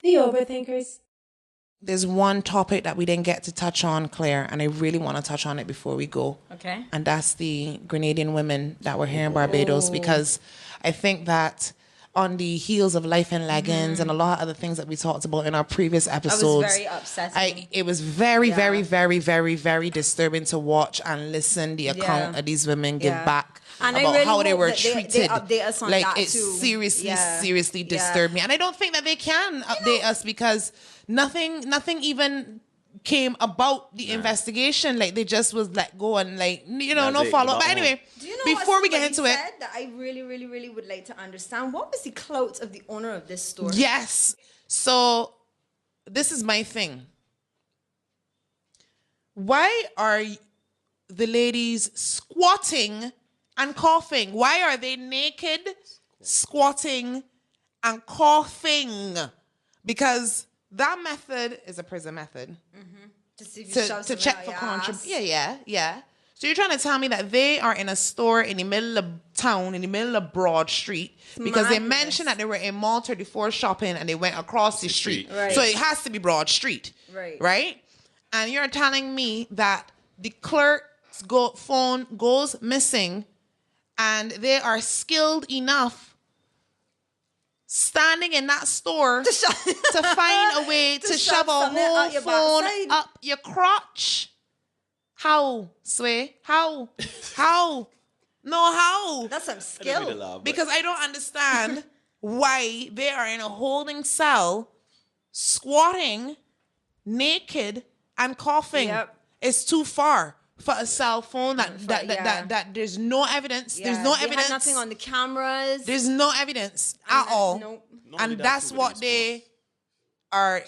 The Overthinkers. There's one topic that we didn't get to touch on, Claire, and I really want to touch on it before we go. Okay. And that's the Grenadian women that were here in Barbados, because I think that on the heels of Life in Leggings and a lot of other things that we talked about in our previous episodes, I was very upset. It was very, very disturbing to watch and listen the account of these women give back and about really how they were treated. They update us on like that it too. seriously disturbed me, and I don't think that they can update us because nothing even came about the investigation. Like they just was let go and no follow up. But anyway, do you know before we get into it, that I really would like to understand, what was the clout of the owner of this store? Yes. So this is my thing. Why are the ladies squatting and coughing? Why are they naked, squatting and coughing? Because that method is a prison method. To check for contraband. Yeah. So you're trying to tell me that they are in a store in the middle of town, in the middle of Broad Street, because they mentioned that they were in Mall 34 shopping and they went across the street. Right. So it has to be Broad Street. Right? And you're telling me that the clerk's phone goes missing and they are skilled enough standing in that store to find a way to shove a whole phone up your crotch. How, Sway? How? No, how? That's some skill. Because I don't understand why they are in a holding cell, squatting, naked, and coughing. Yep. It's too far for a cell phone that there's no evidence. There's no evidence. Had nothing on the cameras. There's no evidence at all. Nope. And that's what they are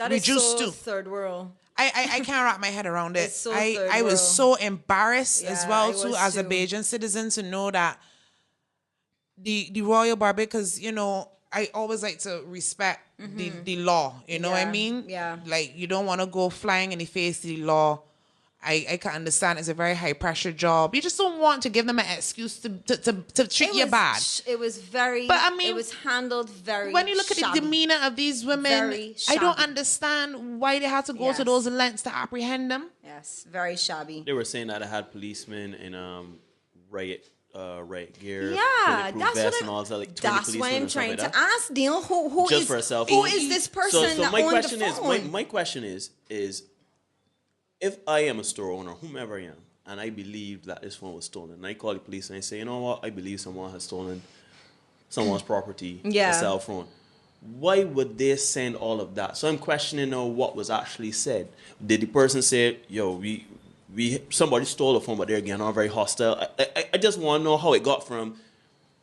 reduced to. Third world. I can't wrap my head around it. So I was so embarrassed as well too as a too. Bajan citizen to know that the Royal Barbados, because I always like to respect the law. You know what I mean? Yeah. Like you don't want to go flying in the face of the law. I can understand it's a very high pressure job. You just don't want to give them an excuse to treat you bad. It was very, but I mean, it was handled very when you look shabby. at the demeanor of these women, I don't understand why they had to go to those lengths to apprehend them. Yes, very shabby. They were saying that it had policemen in riot gear, yeah, bulletproof vests and all that, like 20 that's why I'm trying like to ask Neil who just is for a selfie. Who is this person so that my owned question the phone? is my question is if I am a store owner, whomever I am, and I believe that this phone was stolen, and I call the police and I say, you know what, I believe someone has stolen someone's property, a cell phone. Why would they send all of that? So I'm questioning now what was actually said. Did the person say, yo, we somebody stole the phone, but they're getting all very hostile? I just want to know how it got from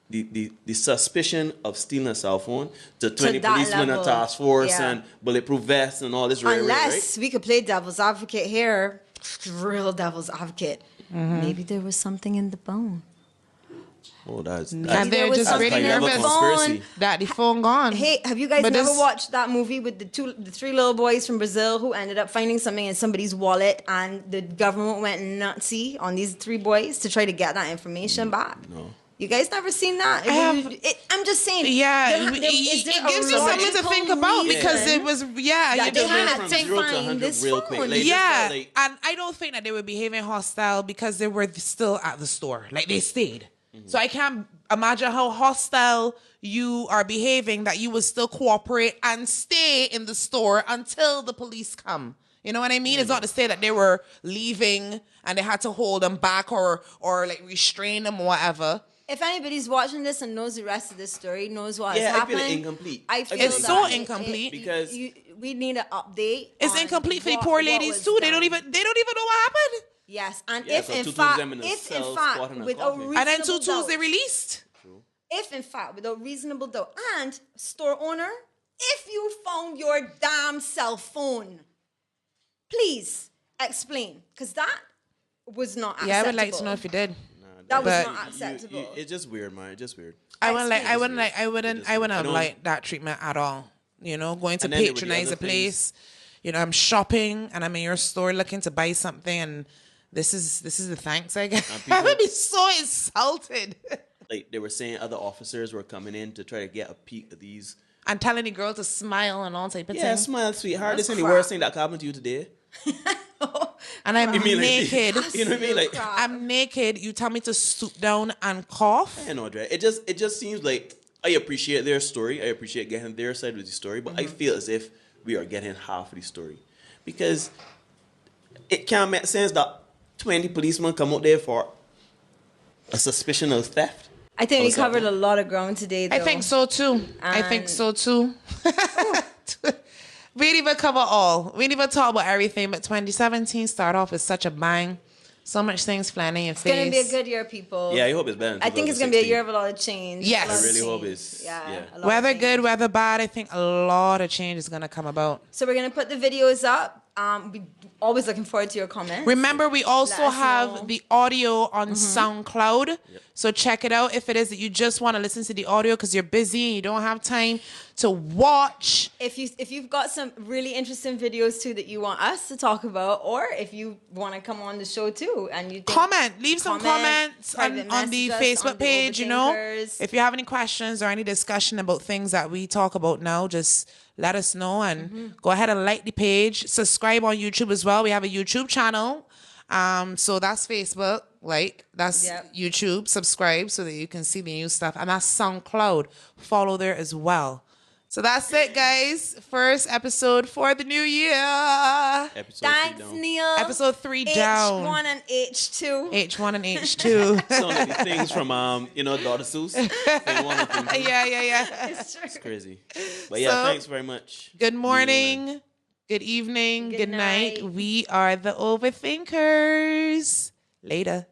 the suspicion of stealing a cell phone to 20 policemen, a task force, and bulletproof vests and all this. Unless we could play devil's advocate here, real devil's advocate. Maybe there was something in the bone. Oh, that's and they're just really nervous that the phone gone. Hey, have you guys never watched that movie with the three little boys from Brazil who ended up finding something in somebody's wallet, and the government went nutsy on these three boys to try to get that information back? No. You guys never seen that? I'm just saying. Yeah, it gives you something to think about because it was they had to find this phone. And I don't think that they were behaving hostile because they were still at the store. Like they stayed. So I can't imagine how hostile you are behaving that you would still cooperate and stay in the store until the police come. You know what I mean? It's not to say that they were leaving and they had to hold them back or like restrain them or whatever. If anybody's watching this and knows the rest of this story, knows what has happened. I feel incomplete. It's so incomplete because we need an update. It's incomplete for the poor ladies too. They don't even know what happened. Yes, and if in fact, without reasonable and then two they released. True. If in fact, without reasonable doubt, and store owner, if you found your damn cell phone, please explain, because that was not acceptable. Yeah, I would like to know if you did. That was not acceptable. It's just weird, man. It's just weird. I wouldn't have liked that treatment at all. Going to patronize a place. I'm shopping and I'm in your store looking to buy something, and this is the thanks I get. I would be so insulted. Like they were saying, other officers were coming in to try to get a peek of these and telling the girl to smile and all type of Yeah, thing. smile, sweetheart. This That's ain't the worst thing that could happen to you today. And I'm You mean like- naked. You know what I mean? Like, I'm naked. You tell me to stoop down and cough. I know, Dre. It just seems like I appreciate their story. I appreciate getting their side of the story, but I feel as if we are getting half of the story. Because it can't make sense that 20 policemen come out there for a suspicion of theft. I think we What's that covered one? a lot of ground today, though. I think so too. I think And- so too. We didn't even cover all. We didn't even talk about everything, but 2017 started off with such a bang. So much things flying in your It's face. going to be a good year, people. Yeah, I hope it's better. than I think it's going to be a 2016. year of a lot of change. Yes. A lot of I really hope change. it's- Yeah. yeah. a lot of Whether change. good, whether bad, I think a lot of change is going to come about. So we're going to put the videos up. We always looking forward to your comments. Remember, we also Let us know. have the audio on SoundCloud. So check it out if it is that you just want to listen to the audio because you're busy and you don't have time to watch. If you've got some really interesting videos too that you want us to talk about, or if you want to come on the show too and you think, Leave some comment, comments private on the message us Facebook on the page, you know. Overthinkers. If you have any questions or any discussion about things that we talk about now, just let us know and go ahead and like the page. Subscribe on YouTube as well. We have a YouTube channel. So that's Facebook, that's Yep. YouTube. Subscribe so that you can see the new stuff. And that's SoundCloud. Follow there as well. So that's it, guys. First episode for the new year. Episode 3 Thanks, down. Neil. Episode 3 down. H1 and H2. H1 and H2. Sound like the things from Dr. Seuss. Thing 1 and thing 2. Yeah. It's true. It's crazy. But yeah, So, thanks very much. Good morning, good evening, Good good night. night. We are the Overthinkers. Later.